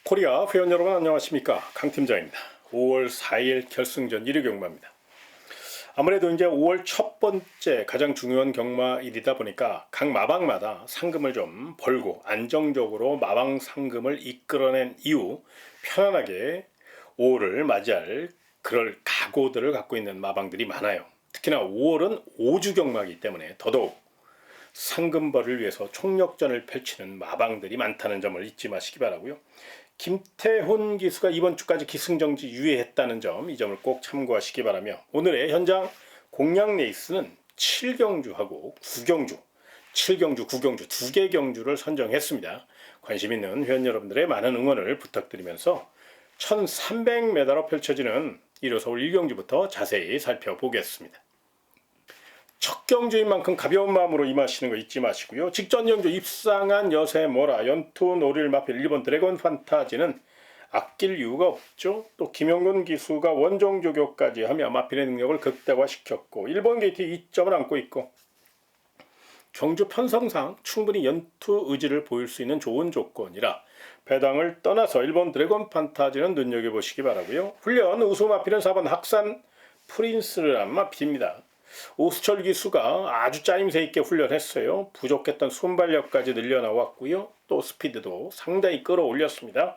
코리아 회원 여러분 안녕하십니까, 강팀장입니다. 5월 4일 결승전 1위 경마입니다. 아무래도 이제 5월 첫 번째 가장 중요한 경마일이다 보니까 각 마방마다 상금을 좀 벌고 안정적으로 마방 상금을 이끌어낸 이후 편안하게 5월을 맞이할 그럴 각오들을 갖고 있는 마방들이 많아요. 특히나 5월은 5주 경마이기 때문에 더더욱 상금벌을 위해서 총력전을 펼치는 마방들이 많다는 점을 잊지 마시기 바라고요. 김태훈 기수가 이번 주까지 기승정지 유예했다는 점, 이 점을 꼭 참고하시기 바라며, 오늘의 현장 공략 레이스는 7경주하고 9경주, 7경주, 9경주 두 개 경주를 선정했습니다. 관심 있는 회원 여러분들의 많은 응원을 부탁드리면서 1300m로 펼쳐지는 1호 서울 1경주부터 자세히 살펴보겠습니다. 첫 경주인 만큼 가벼운 마음으로 임하시는 거 잊지 마시고요. 직전 경주 입상한 여세모라, 연투 노릴 마필 1번 드래곤 판타지는 아낄 이유가 없죠. 또 김영근 기수가 원정 조교까지 하며 마필의 능력을 극대화시켰고 1번 게이트 2점을 안고 있고, 경주 편성상 충분히 연투 의지를 보일 수 있는 좋은 조건이라 배당을 떠나서 1번 드래곤 판타지는 눈여겨보시기 바라고요. 훈련 우수 마필은 4번 학산 프린스란 마필입니다. 오수철 기수가 아주 짜임새 있게 훈련했어요. 부족했던 순발력까지 늘려나왔고요. 또 스피드도 상당히 끌어올렸습니다.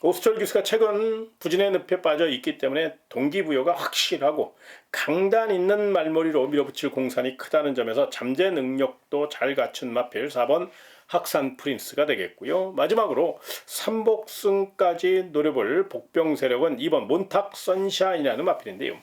오수철 기수가 최근 부진의 늪에 빠져 있기 때문에 동기부여가 확실하고 강단 있는 말머리로 밀어붙일 공산이 크다는 점에서 잠재 능력도 잘 갖춘 마필 4번 학산 프린스가 되겠고요. 마지막으로 삼복승까지 노려볼 복병 세력은 2번 몬탁 선샤인이라는 마필인데요.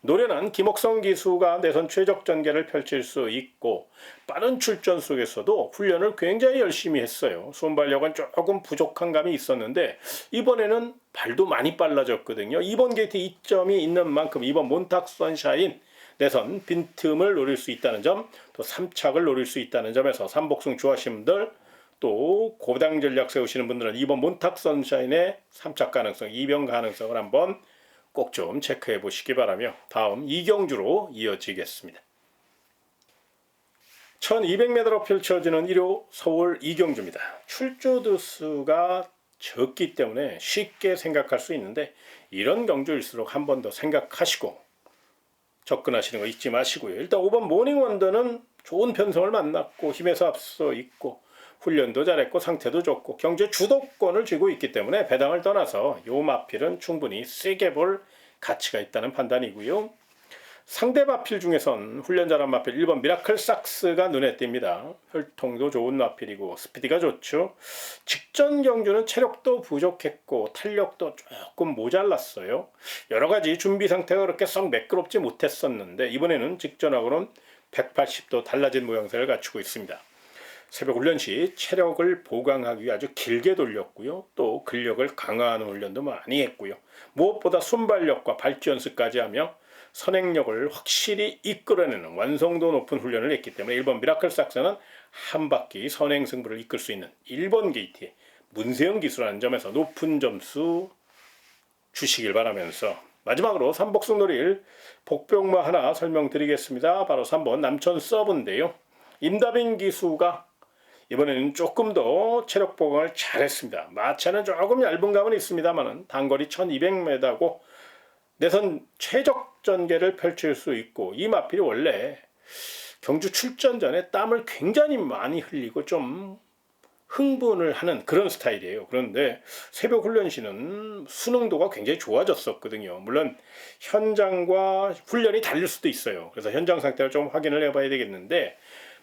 노련한 김옥성 기수가 내선 최적 전개를 펼칠 수 있고 빠른 출전 속에서도 훈련을 굉장히 열심히 했어요. 순발력은 조금 부족한 감이 있었는데 이번에는 발도 많이 빨라졌거든요. 2번 게이트 2점이 있는 만큼 2번 몬탁 선샤인 내선 빈틈을 노릴 수 있다는 점, 또 3착을 노릴 수 있다는 점에서 삼복승 좋아하시는 분들, 또 고당 전략 세우시는 분들은 2번 몬탁 선샤인의 3착 가능성, 2병 가능성을 한번 꼭 좀 체크해 보시기 바라며 다음 2경주로 이어지겠습니다. 1200m로 펼쳐지는 1호 서울 2경주입니다. 출조 두수가 적기 때문에 쉽게 생각할 수 있는데 이런 경주일수록 한 번 더 생각하시고 접근하시는 거 잊지 마시고요. 일단 5번 모닝원더는 좋은 편성을 만났고 힘에서 앞서 있고 훈련도 잘했고 상태도 좋고 경주의 주도권을 쥐고 있기 때문에 배당을 떠나서 요 마필은 충분히 세게 볼 가치가 있다는 판단이고요. 상대 마필 중에선 훈련 잘한 마필 1번 미라클 삭스가 눈에 띕니다. 혈통도 좋은 마필이고 스피드가 좋죠. 직전 경주는 체력도 부족했고 탄력도 조금 모자랐어요. 여러가지 준비 상태가 그렇게 썩 매끄럽지 못했었는데 이번에는 직전하고는 180도 달라진 모양새를 갖추고 있습니다. 새벽 훈련 시 체력을 보강하기 위해 아주 길게 돌렸고요. 또 근력을 강화하는 훈련도 많이 했고요. 무엇보다 순발력과 발주 연습까지 하며 선행력을 확실히 이끌어내는 완성도 높은 훈련을 했기 때문에 1번 미라클 삭스는 한 바퀴 선행 승부를 이끌 수 있는 1번 게이트의 문세영 기수라는 점에서 높은 점수 주시길 바라면서, 마지막으로 삼복승 노릴 복병마 하나 설명드리겠습니다. 바로 3번 남천 서브인데요. 임다빈 기수가 이번에는 조금 더 체력 보강을 잘했습니다. 마차는 조금 얇은 감은 있습니다만 단거리 1200m고 내선 최적 전개를 펼칠 수 있고, 이 마필이 원래 경주 출전 전에 땀을 굉장히 많이 흘리고 좀 흥분을 하는 그런 스타일이에요. 그런데 새벽 훈련 시는 수능도가 굉장히 좋아졌었거든요. 물론 현장과 훈련이 다를 수도 있어요. 그래서 현장 상태를 좀 확인을 해봐야 되겠는데,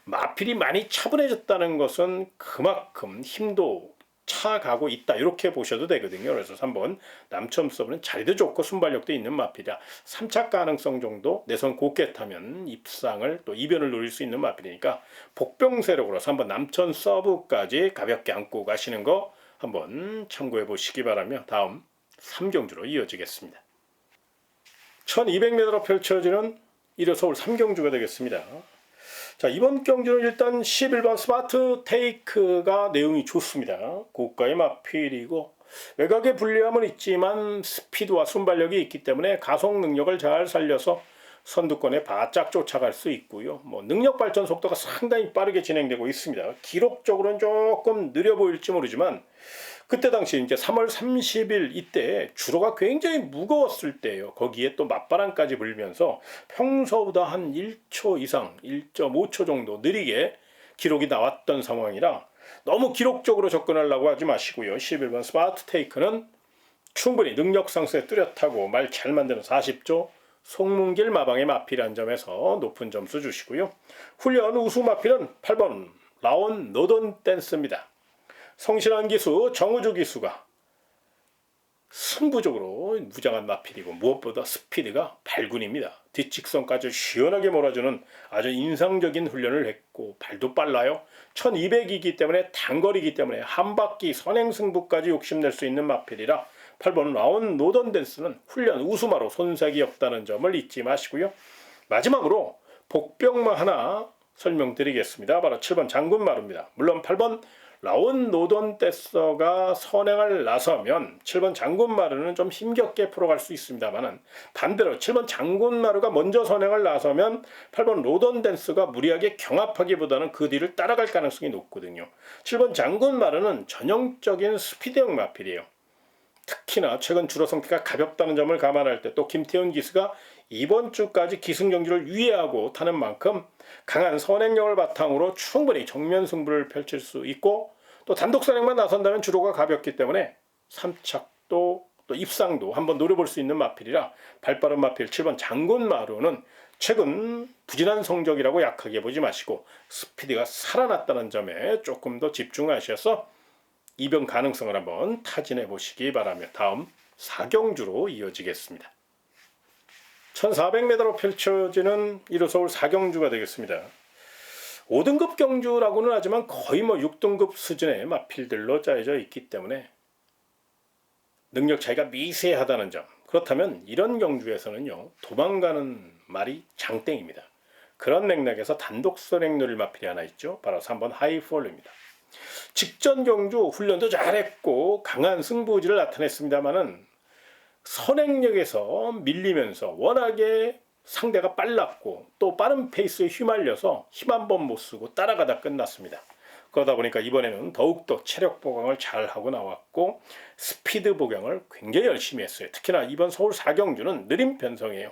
마필이 많이 차분해졌다는 것은 그만큼 힘도 차가고 있다, 이렇게 보셔도 되거든요. 그래서 3번 남천 서브는 자리도 좋고 순발력도 있는 마필이다. 3착 가능성 정도 내선 곱게 타면 입상을 또 이변을 노릴 수 있는 마필이니까 복병세력으로 3번 남천 서브까지 가볍게 안고 가시는 거 한번 참고해 보시기 바라며 다음 3경주로 이어지겠습니다. 1200m로 펼쳐지는 1호 서울 3경주가 되겠습니다. 자, 이번 경주는 일단 11번 스마트 테이크가 내용이 좋습니다. 고가의 마필이고 외곽에 불리함은 있지만 스피드와 순발력이 있기 때문에 가속 능력을 잘 살려서 선두권에 바짝 쫓아갈 수 있고요. 능력 발전 속도가 상당히 빠르게 진행되고 있습니다. 기록적으로는 조금 느려 보일지 모르지만 그때 당시 이제 3월 30일 이때 주로가 굉장히 무거웠을 때예요. 거기에 또 맞바람까지 불면서 평소보다 한 1초 이상, 1.5초 정도 느리게 기록이 나왔던 상황이라 너무 기록적으로 접근하려고 하지 마시고요. 11번 스마트 테이크는 충분히 능력 상승에 뚜렷하고 말 잘 만드는 40조 송문길 마방의 마필이라는 점에서 높은 점수 주시고요. 훈련 우수 마필은 8번 라온 노던 댄스입니다. 성실한 기수 정우주 기수가 승부적으로 무장한 마필이고 무엇보다 스피드가 발군입니다. 뒷직선까지 시원하게 몰아주는 아주 인상적인 훈련을 했고 발도 빨라요. 1200이기 때문에 단거리이기 때문에 한 바퀴 선행승부까지 욕심낼 수 있는 마필이라 8번 라온 노던 댄스는 훈련 우수마로 손색이 없다는 점을 잊지 마시고요. 마지막으로 복병마 하나 설명드리겠습니다. 바로 7번 장군마루입니다. 물론 8번 라온 노던 댄서가 선행을 나서면 7번 장군마루는 좀 힘겹게 풀어갈 수 있습니다만 반대로 7번 장군마루가 먼저 선행을 나서면 8번 로던 댄스가 무리하게 경합하기보다는 그 뒤를 따라갈 가능성이 높거든요. 7번 장군마루는 전형적인 스피드형 마필이에요. 특히나 최근 주로 성태가 가볍다는 점을 감안할 때 또 김태훈 기수가 이번 주까지 기승전결을 유예하고 타는 만큼 강한 선행력을 바탕으로 충분히 정면 승부를 펼칠 수 있고 또 단독 선행만 나선다면 주로가 가볍기 때문에 3착도 또 입상도 한번 노려볼 수 있는 마필이라 발빠른 마필 7번 장군마루는 최근 부진한 성적이라고 약하게 보지 마시고 스피드가 살아났다는 점에 조금 더 집중하셔서 이변 가능성을 한번 타진해 보시기 바라며 다음 4경주로 이어지겠습니다. 1400m로 펼쳐지는 1호 서울 4경주가 되겠습니다. 5등급 경주라고는 하지만 거의 6등급 수준의 마필들로 짜여져 있기 때문에 능력 차이가 미세하다는 점. 그렇다면 이런 경주에서는요, 도망가는 말이 장땡입니다. 그런 맥락에서 단독 선행 노릴 마필이 하나 있죠. 바로 3번 하이폴입니다. 직전 경주 훈련도 잘했고 강한 승부지를 나타냈습니다만은 선행력에서 밀리면서 워낙에 상대가 빨랐고 또 빠른 페이스에 휘말려서 힘 한 번 못 쓰고 따라가다 끝났습니다. 그러다 보니까 이번에는 더욱더 체력 보강을 잘하고 나왔고 스피드 보강을 굉장히 열심히 했어요. 특히나 이번 서울 4경주는 느린 편성이에요.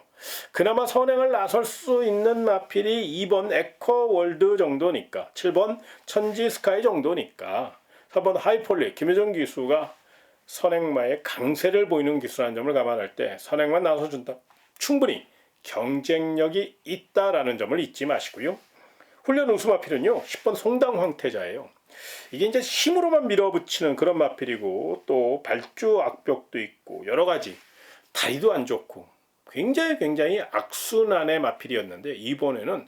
그나마 선행을 나설 수 있는 마필이 2번 에코월드 정도니까 7번 천지스카이 정도니까 4번 하이폴리 김효정 기수가 선행마의 강세를 보이는 기수라는 점을 감안할 때 선행만 나서준다. 충분히 경쟁력이 있다라는 점을 잊지 마시고요. 훈련 우수 마필은요 10번 송당 황태자예요. 이게 이제 힘으로만 밀어붙이는 그런 마필이고 또 발주 악벽도 있고 여러 가지 다리도 안 좋고 굉장히 악순환의 마필이었는데 이번에는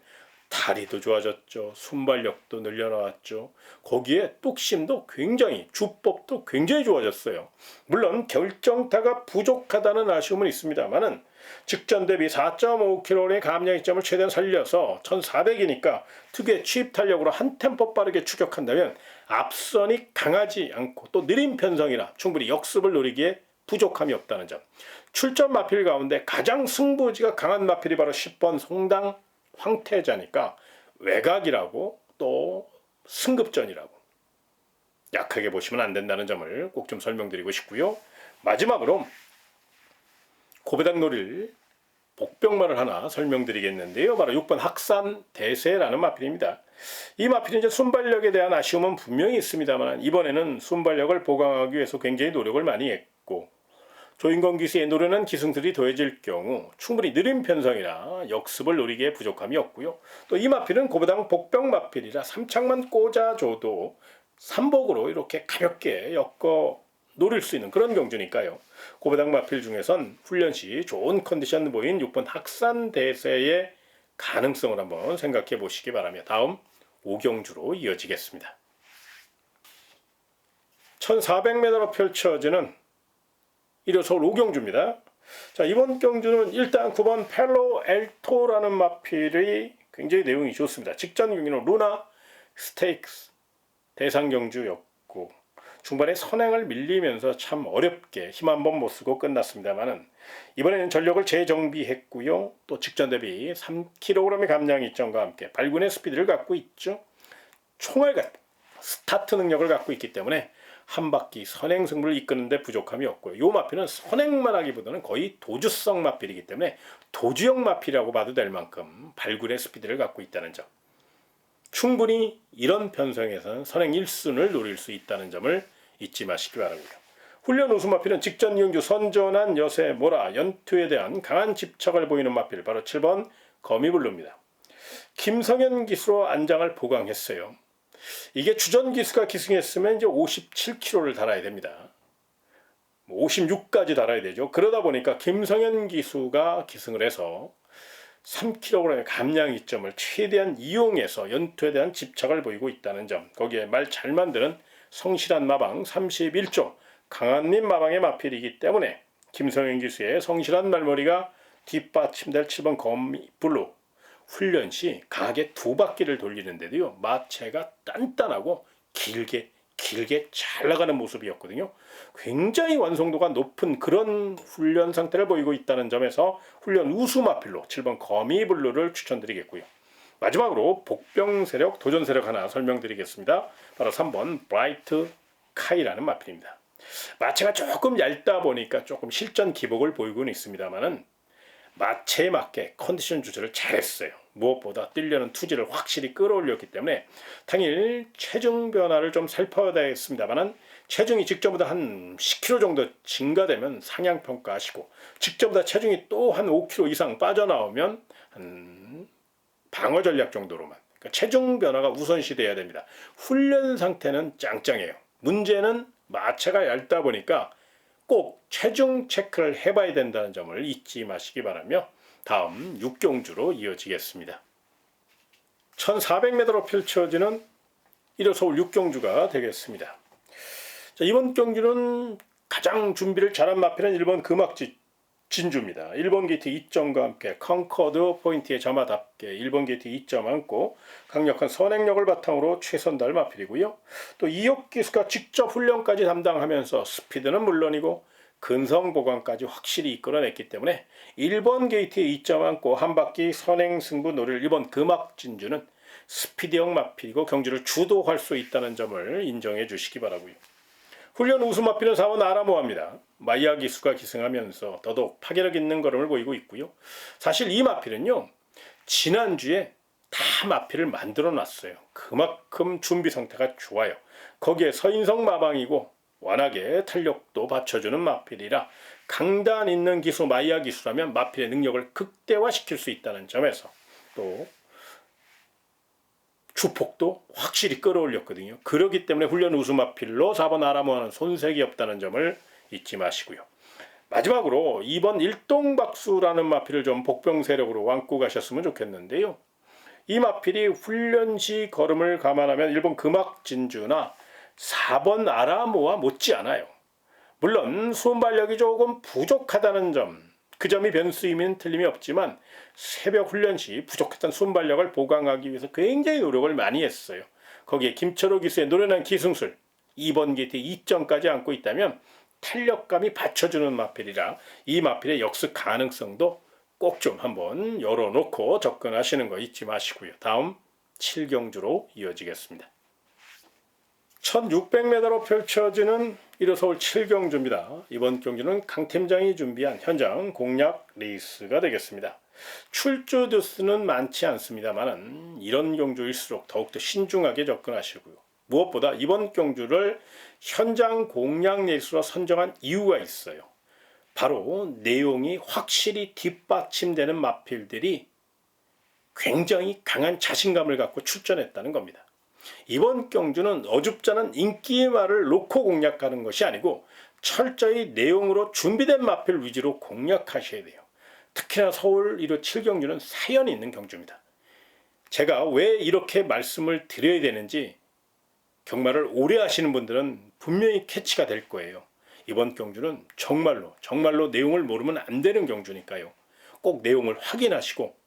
다리도 좋아졌죠. 순발력도 늘려나왔죠. 거기에 뚝심도 굉장히 주법도 굉장히 좋아졌어요. 물론 결정타가 부족하다는 아쉬움은 있습니다만은 직전 대비 4.5kg의 감량점을 최대한 살려서 1400이니까 특유의 취입 탄력으로 한 템포 빠르게 추격한다면 앞선이 강하지 않고 또 느린 편성이라 충분히 역습을 노리기에 부족함이 없다는 점. 출전 마필 가운데 가장 승부지가 강한 마필이 바로 10번 송당 황태자니까 외곽이라고 또 승급전이라고 약하게 보시면 안 된다는 점을 꼭 좀 설명드리고 싶고요. 마지막으로 고배당 노릴 복병마를 하나 설명드리겠는데요. 바로 6번 학산 대세라는 마필입니다. 이 마필은 이제 순발력에 대한 아쉬움은 분명히 있습니다만 이번에는 순발력을 보강하기 위해서 굉장히 노력을 많이 했고 조인건 기수의 노련한 기승들이 더해질 경우 충분히 느린 편성이라 역습을 노리기에 부족함이 없고요. 또 이 마필은 고배당 복병 마필이라 3착만 꽂아줘도 삼복으로 이렇게 가볍게 엮어 노릴 수 있는 그런 경주니까요. 고배당 마필 중에선 훈련 시 좋은 컨디션 보인 6번 학산 대세의 가능성을 한번 생각해 보시기 바라며 다음 5경주로 이어지겠습니다. 1400m로 펼쳐지는 1호 서울 5경주입니다. 자, 이번 경주는 일단 9번 펠로 엘토라는 마필이 굉장히 내용이 좋습니다. 직전 경기는 루나 스테이크스 대상 경주였고 중반에 선행을 밀리면서 참 어렵게 힘 한 번 못 쓰고 끝났습니다만은 이번에는 전력을 재정비했고요. 또 직전 대비 3kg의 감량 이점과 함께 발군의 스피드를 갖고 있죠. 총알 같은 스타트 능력을 갖고 있기 때문에 한 바퀴 선행 승부를 이끄는 데 부족함이 없고요. 이 마필은 선행만 하기보다는 거의 도주성 마필이기 때문에 도주형 마필이라고 봐도 될 만큼 발굴의 스피드를 갖고 있다는 점. 충분히 이런 편성에서는 선행 1순을 노릴 수 있다는 점을 잊지 마시기 바라고요. 훈련 우수 마필은 직전 경주 선전한 여세 모라 연투에 대한 강한 집착을 보이는 마필 바로 7번 거미블루입니다. 김성현 기수로 안장을 보강했어요. 이게 주전 기수가 기승했으면 이제 57kg를 달아야 됩니다. 56까지 달아야 되죠. 그러다 보니까 김성현 기수가 기승을 해서 3kg의 감량 이점을 최대한 이용해서 연투에 대한 집착을 보이고 있다는 점. 거기에 말 잘 만드는 성실한 마방 31조 강한님 마방의 마필이기 때문에 김성현 기수의 성실한 말머리가 뒷받침될 7번 거미블루 훈련 시 강하게 2바퀴를 돌리는데도요. 마체가 단단하고 길게 잘 나가는 모습이었거든요. 굉장히 완성도가 높은 그런 훈련 상태를 보이고 있다는 점에서 훈련 우수 마필로 7번 거미블루를 추천드리겠고요. 마지막으로 복병 세력, 도전 세력 하나 설명드리겠습니다. 바로 3번 브라이트 카이라는 마필입니다. 마체가 조금 얇다 보니까 조금 실전 기복을 보이고는 있습니다만은 마체에 맞게 컨디션 조절을 잘했어요. 무엇보다 뛰려는 투지를 확실히 끌어올렸기 때문에 당일 체중 변화를 좀 살펴야 되겠습니다만 체중이 직전보다 한 10kg 정도 증가되면 상향평가하시고 직전보다 체중이 또 한 5kg 이상 빠져나오면 한 방어 전략 정도로만 그러니까 체중 변화가 우선시 돼야 됩니다. 훈련 상태는 짱짱해요. 문제는 마체가 얇다 보니까 꼭 체중 체크를 해봐야 된다는 점을 잊지 마시기 바라며 다음 6경주로 이어지겠습니다. 1400m로 펼쳐지는 1호 서울 6경주가 되겠습니다. 자, 이번 경주는 가장 준비를 잘한 마필은 1번 금악지 진주입니다. 1번 게이트 2점과 함께 컨커드 포인트의 점화답게 1번 게이트 2점 안고 강력한 선행력을 바탕으로 최선달 마필이고요. 또 이혁 기수가 직접 훈련까지 담당하면서 스피드는 물론이고 근성 보강까지 확실히 이끌어냈기 때문에 1번 게이트에 2점 안고 한 바퀴 선행 승부 노릴 1번 금악 진주는 스피드형 마필이고 경주를 주도할 수 있다는 점을 인정해 주시기 바라고요. 훈련 우수 마필은 4번 아라모아입니다. 마이야 기수가 기승하면서 더더욱 파괴력 있는 걸음을 보이고 있고요. 사실 이 마필은요. 지난주에 다 마필을 만들어 놨어요. 그만큼 준비 상태가 좋아요. 거기에 서인성 마방이고 워낙에 탄력도 받쳐주는 마필이라 강단 있는 기수 마이야 기수라면 마필의 능력을 극대화시킬 수 있다는 점에서 또 주폭도 확실히 끌어올렸거든요. 그렇기 때문에 훈련 우수 마필로 4번 아라모아는 손색이 없다는 점을 잊지 마시고요. 마지막으로 2번 일동박수라는 마필을 좀 복병 세력으로 안고 가셨으면 좋겠는데요. 이 마필이 훈련 시 걸음을 감안하면 1번 금악진주나 4번 아라모아 못지않아요. 물론 순발력이 조금 부족하다는 점, 그 점이 변수이면 틀림이 없지만 새벽 훈련 시 부족했던 순발력을 보강하기 위해서 굉장히 노력을 많이 했어요. 거기에 김철호 기수의 노련한 기승술, 2번 게이트 2점까지 안고 있다면 탄력감이 받쳐주는 마필이라 이 마필의 역습 가능성도 꼭 좀 한번 열어놓고 접근하시는 거 잊지 마시고요. 다음 7경주로 이어지겠습니다. 1600m로 펼쳐지는 1호 서울 7경주입니다. 이번 경주는 강 팀장이 준비한 현장 공략 레이스가 되겠습니다. 출조 두수는 많지 않습니다만 이런 경주일수록 더욱더 신중하게 접근하시고요. 무엇보다 이번 경주를 현장 공략 레이스로 선정한 이유가 있어요. 바로 내용이 확실히 뒷받침되는 마필들이 굉장히 강한 자신감을 갖고 출전했다는 겁니다. 이번 경주는 어줍잖은 인기의 말을 놓고 공략하는 것이 아니고 철저히 내용으로 준비된 마필 위주로 공략하셔야 돼요. 특히나 서울 1호 7경주는 사연이 있는 경주입니다. 제가 왜 이렇게 말씀을 드려야 되는지 경마를 오래 하시는 분들은 분명히 캐치가 될 거예요. 이번 경주는 정말로 내용을 모르면 안 되는 경주니까요. 꼭 내용을 확인하시고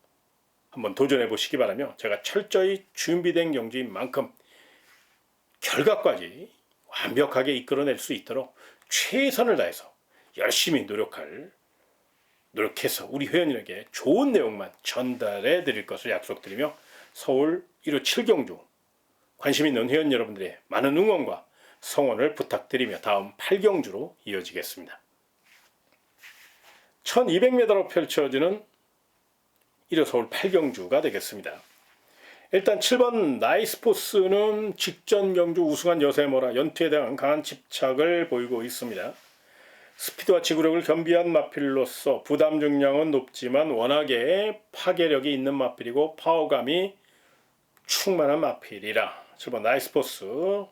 한번 도전해 보시기 바라며 제가 철저히 준비된 경주인 만큼 결과까지 완벽하게 이끌어낼 수 있도록 최선을 다해서 열심히 노력해서 우리 회원님에게 좋은 내용만 전달해 드릴 것을 약속드리며 서울 1호 7경주 관심 있는 회원 여러분들의 많은 응원과 성원을 부탁드리며 다음 8경주로 이어지겠습니다. 1200m로 펼쳐지는 1호 서울 8경주가 되겠습니다. 일단 7번 나이스포스는 직전 경주 우승한 여세모라 연투에 대한 강한 집착을 보이고 있습니다. 스피드와 지구력을 겸비한 마필로서 부담 중량은 높지만 워낙에 파괴력이 있는 마필이고 파워감이 충만한 마필이라 7번 나이스포스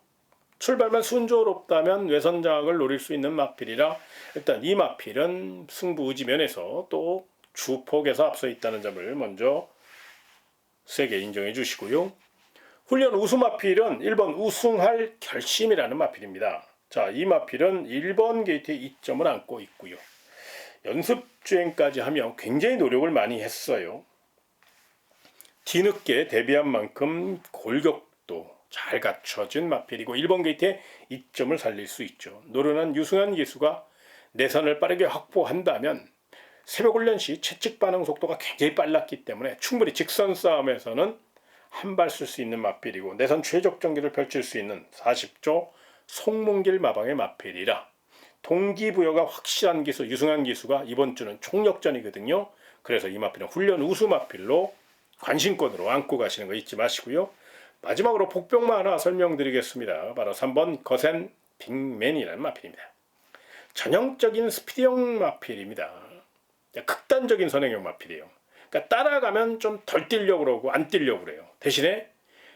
출발만 순조롭다면 외선장악을 노릴 수 있는 마필이라 일단 이 마필은 승부 의지 면에서 또 주폭에서 앞서 있다는 점을 먼저 세게 인정해 주시고요. 훈련 우수 마필은 1번 우승할 결심이라는 마필입니다. 자, 이 마필은 1번 게이트에 2점을 안고 있고요. 연습 주행까지 하며 굉장히 노력을 많이 했어요. 뒤늦게 데뷔한 만큼 골격도 잘 갖춰진 마필이고 1번 게이트에 2점을 살릴 수 있죠. 노련한 유승환 기수가 내선을 빠르게 확보한다면 새벽 훈련 시 채찍 반응 속도가 굉장히 빨랐기 때문에 충분히 직선 싸움에서는 한 발 쓸 수 있는 마필이고 내선 최적 전기를 펼칠 수 있는 40조 송문길 마방의 마필이라 동기부여가 확실한 기수 유승환 기수가 이번 주는 총력전이거든요. 그래서 이 마필은 훈련 우수 마필로 관심권으로 안고 가시는 거 잊지 마시고요. 마지막으로 복병만 하나 설명드리겠습니다. 바로 3번 거센 빅맨이라는 마필입니다. 전형적인 스피드형 마필입니다. 극단적인 선행형 마필이에요. 그러니까 따라가면 좀 덜 뛰려고 그러고 안 뛰려고 그래요. 대신에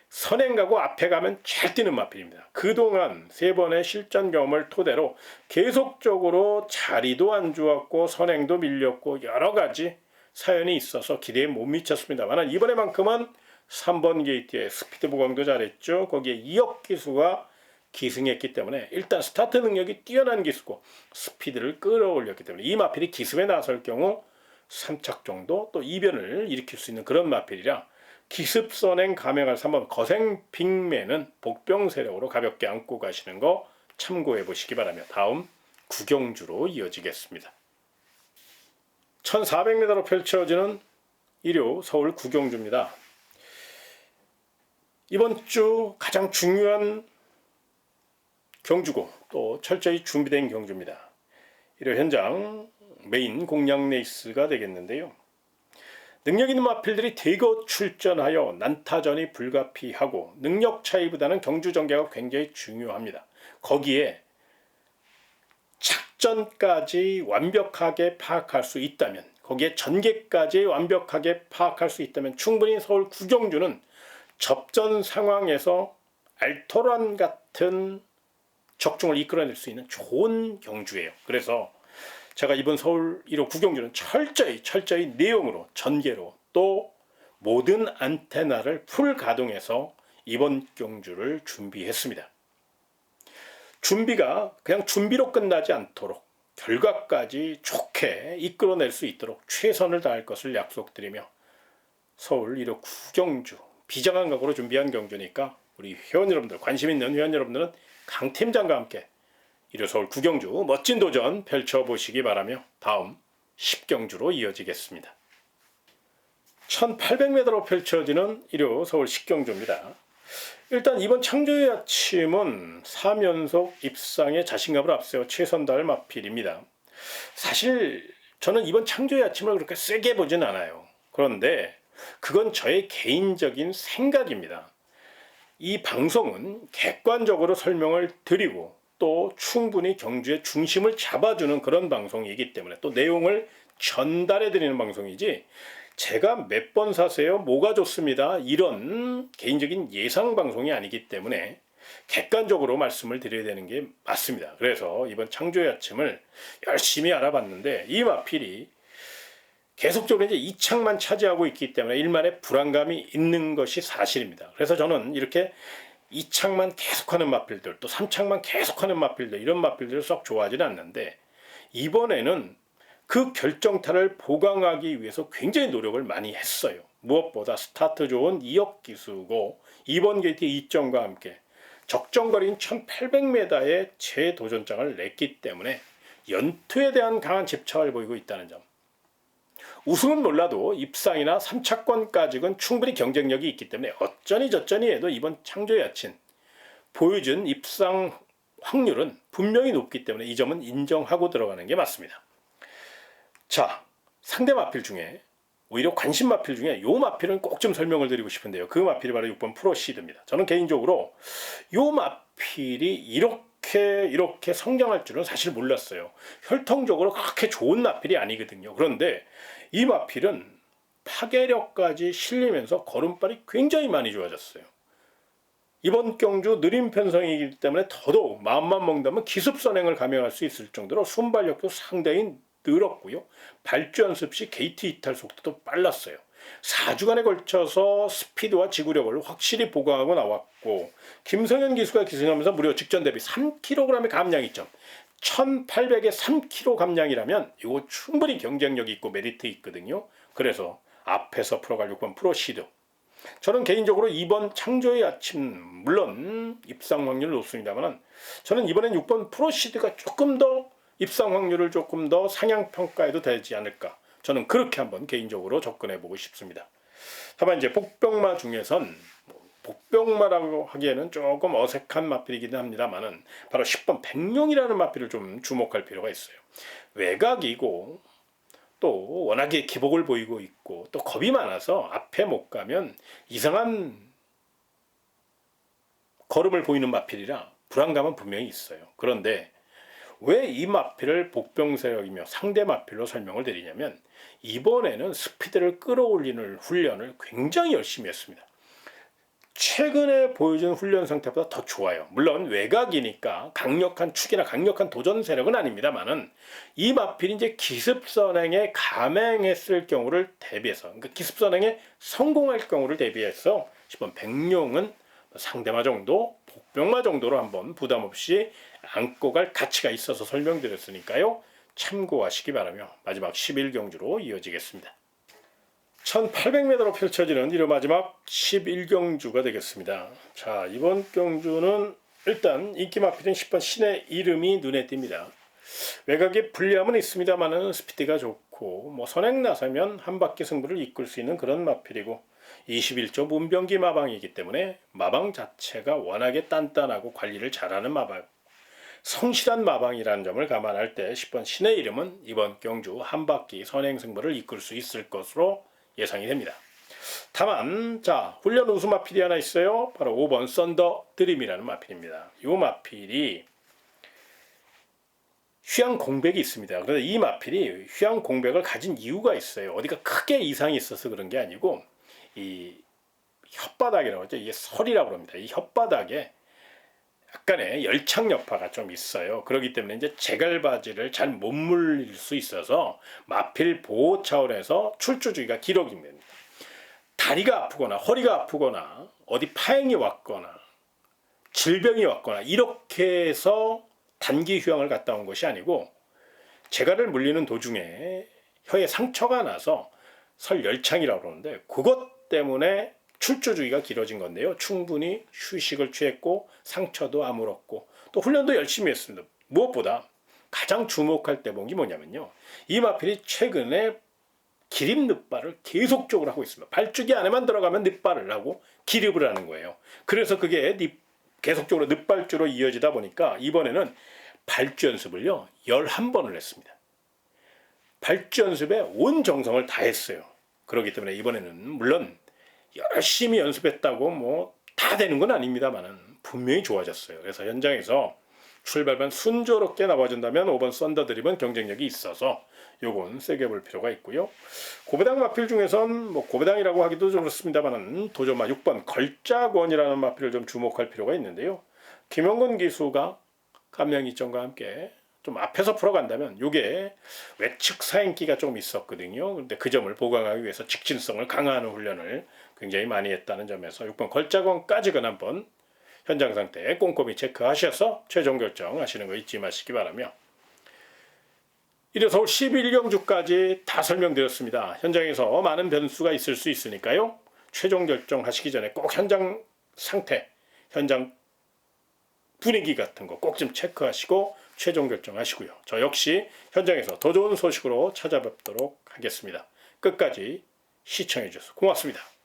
선행 가고 앞에 가면 잘 뛰는 마필입니다. 그동안 3번의 실전 경험을 토대로 계속적으로 자리도 안 좋았고 선행도 밀렸고 여러 가지 사연이 있어서 기대에 못 미쳤습니다만 이번에만큼은 3번 게이트에 스피드 보강도 잘했죠. 거기에 이혁 기수가 기승했기 때문에 일단 스타트 능력이 뛰어난 기수고 스피드를 끌어올렸기 때문에 이 마필이 기습에 나설 경우 3착 정도 또 이변을 일으킬 수 있는 그런 마필이라 기습 선행 감행할 3번 거센 빅맨은 복병 세력으로 가볍게 안고 가시는 거 참고해 보시기 바라며 다음 구경주로 이어지겠습니다. 1400m로 펼쳐지는 1호 서울 구경주입니다. 이번 주 가장 중요한 경주고 또 철저히 준비된 경주입니다. 1호 현장 메인 공략 레이스가 되겠는데요. 능력 있는 마필들이 대거 출전하여 난타전이 불가피하고 능력 차이보다는 경주 전개가 굉장히 중요합니다. 거기에 작전까지 완벽하게 파악할 수 있다면 거기에 전개까지 완벽하게 파악할 수 있다면 충분히 서울 구경주는 접전 상황에서 알토란 같은 적중을 이끌어낼 수 있는 좋은 경주예요. 그래서 제가 이번 서울 1호 구경주는 철저히 내용으로 전개로 또 모든 안테나를 풀 가동해서 이번 경주를 준비했습니다. 준비가 그냥 준비로 끝나지 않도록 결과까지 좋게 이끌어낼 수 있도록 최선을 다할 것을 약속드리며 서울 1호 구경주 비장한 각오로 준비한 경주니까 우리 회원 여러분들 관심 있는 회원 여러분들은 강 팀장과 함께 1호 서울 구경주 멋진 도전 펼쳐보시기 바라며 다음 10경주로 이어지겠습니다. 1800m로 펼쳐지는 1호 서울 10경주입니다. 일단 이번 창조의 아침은 3연속 입상에 자신감을 앞세워 최선 다할 마필입니다. 사실 저는 이번 창조의 아침을 그렇게 세게 보진 않아요. 그런데 그건 저의 개인적인 생각입니다. 이 방송은 객관적으로 설명을 드리고 또 충분히 경주의 중심을 잡아주는 그런 방송이기 때문에 또 내용을 전달해 드리는 방송이지 제가 몇 번 사세요 뭐가 좋습니다 이런 개인적인 예상 방송이 아니기 때문에 객관적으로 말씀을 드려야 되는 게 맞습니다. 그래서 이번 창조의 아침을 열심히 알아봤는데 이 마필이 계속적으로 이제 2착만 차지하고 있기 때문에 일말의 불안감이 있는 것이 사실입니다. 그래서 저는 이렇게 2착만 계속하는 마필들 또 3착만 계속하는 마필들 이런 마필들을 썩 좋아하지는 않는데 이번에는 그 결정타를 보강하기 위해서 굉장히 노력을 많이 했어요. 무엇보다 스타트 좋은 이혁 기수고 2번 게이트 2점과 함께 적정거리인 1800m의 재도전장을 냈기 때문에 연투에 대한 강한 집착을 보이고 있다는 점. 우승은 몰라도 입상이나 3차권까지는 충분히 경쟁력이 있기 때문에 어쩌니 저쩌니 해도 이번 창조의 여친 보여준 입상 확률은 분명히 높기 때문에 이 점은 인정하고 들어가는 게 맞습니다. 자, 상대 마필 중에 오히려 관심 마필 중에 요 마필은 꼭 좀 설명을 드리고 싶은데요. 그 마필이 바로 6번 프로시드입니다. 저는 개인적으로 요 마필이 이렇게 성장할 줄은 사실 몰랐어요. 혈통적으로 그렇게 좋은 마필이 아니거든요. 그런데 이 마필은 파괴력까지 실리면서 걸음발이 굉장히 많이 좋아졌어요. 이번 경주 느린 편성이기 때문에 더더욱 마음만 먹는다면 기습선행을 감행할 수 있을 정도로 순발력도 상당히 늘었고요. 발주 연습 시 게이트 이탈 속도도 빨랐어요. 4주간에 걸쳐서 스피드와 지구력을 확실히 보강하고 나왔고 김성현 기수가 기승하면서 무려 직전 대비 3kg의 감량이 점 1800에 3kg 감량이라면 이거 충분히 경쟁력이 있고 메리트 있거든요. 그래서 앞에서 풀어갈 6번 프로시드. 저는 개인적으로 이번 창조의 아침 물론 입상 확률 높습니다만 저는 이번엔 6번 프로시드가 조금 더 입상 확률을 조금 더 상향 평가해도 되지 않을까. 저는 그렇게 한번 개인적으로 접근해 보고 싶습니다. 다만 이제 복병마 중에선 복병마라고 하기에는 조금 어색한 마필이긴 합니다만은 바로 10번 백룡이라는 마필을 좀 주목할 필요가 있어요. 외곽이고 또 워낙에 기복을 보이고 있고 또 겁이 많아서 앞에 못 가면 이상한 걸음을 보이는 마필이라 불안감은 분명히 있어요. 그런데 왜 이 마필을 복병세력이며 상대 마필로 설명을 드리냐면 이번에는 스피드를 끌어올리는 훈련을 굉장히 열심히 했습니다. 최근에 보여준 훈련 상태보다 더 좋아요. 물론 외곽이니까 강력한 축이나 강력한 도전 세력은 아닙니다만은 이 마필이 이제 기습선행에 감행했을 경우를 대비해서 그러니까 기습선행에 성공할 경우를 대비해서 10번 백룡은 상대마 정도, 복병마 정도로 한번 부담 없이 안고 갈 가치가 있어서 설명드렸으니까요. 참고하시기 바라며 마지막 11경주로 이어지겠습니다. 1800m로 펼쳐지는 이르 마지막 11경주가 되겠습니다. 자, 이번 경주는 일단 인기 마필인 10번 신의 이름이 눈에 띕니다. 외곽에 불리함은 있습니다만은 스피드가 좋고 선행 나서면 한 바퀴 승부를 이끌 수 있는 그런 마필이고 21조 문병기 마방이기 때문에 마방 자체가 워낙에 단단하고 관리를 잘하는 마방, 성실한 마방이라는 점을 감안할 때 10번 신의 이름은 이번 경주 한 바퀴 선행 승부를 이끌 수 있을 것으로 예상이 됩니다. 다만 자 훈련 우수 마필이 하나 있어요. 바로 5번 썬더 드림이라는 마필입니다. 이 마필이 휴양 공백이 있습니다. 그런데 이 마필이 휴양 공백을 가진 이유가 있어요. 어디가 크게 이상이 있어서 그런 게 아니고 이 혓바닥이라고 하죠. 이게 설이라고 합니다. 이 혓바닥에 약간의 열창 여파가 좀 있어요. 그렇기 때문에 이제 제갈바지를 잘 못 물릴 수 있어서 마필 보호 차원에서 출주 주기가 기록이 됩니다. 다리가 아프거나 허리가 아프거나 어디 파행이 왔거나 질병이 왔거나 이렇게 해서 단기 휴양을 갔다 온 것이 아니고 제갈을 물리는 도중에 혀에 상처가 나서 설열창이라고 그러는데 그것 때문에 출주 주기가 길어진 건데요. 충분히 휴식을 취했고 상처도 아물었고 또 훈련도 열심히 했습니다. 무엇보다 가장 주목할 대목이 뭐냐면요. 이 마필이 최근에 기립 늪발을 계속적으로 하고 있습니다. 발주기 안에만 들어가면 늪발을 하고 기립을 하는 거예요. 그래서 그게 계속적으로 늪발주로 이어지다 보니까 이번에는 발주 연습을요 11번을 했습니다. 발주 연습에 온 정성을 다했어요. 그렇기 때문에 이번에는 물론 열심히 연습했다고 다 되는 건 아닙니다만은 분명히 좋아졌어요. 그래서 현장에서 출발만 순조롭게 나와준다면 5번 썬더드림은 경쟁력이 있어서 요건 세게 볼 필요가 있고요. 고배당 마필 중에선 고배당이라고 하기도 좀 그렇습니다만은 도전마 6번 걸작원이라는 마필을 좀 주목할 필요가 있는데요. 김영건 기수가 감량 이점과 함께 좀 앞에서 풀어간다면 요게 외측 사행기가 좀 있었거든요. 근데 그 점을 보강하기 위해서 직진성을 강화하는 훈련을 굉장히 많이 했다는 점에서 6번 걸작원까지는 한번 현장 상태 꼼꼼히 체크하셔서 최종 결정하시는 거 잊지 마시기 바라며 이래 서울 11경주까지 다 설명드렸습니다. 현장에서 많은 변수가 있을 수 있으니까요. 최종 결정하시기 전에 꼭 현장 상태, 현장 분위기 같은 거 꼭 좀 체크하시고 최종 결정하시고요. 저 역시 현장에서 더 좋은 소식으로 찾아뵙도록 하겠습니다. 끝까지 시청해 주셔서 고맙습니다.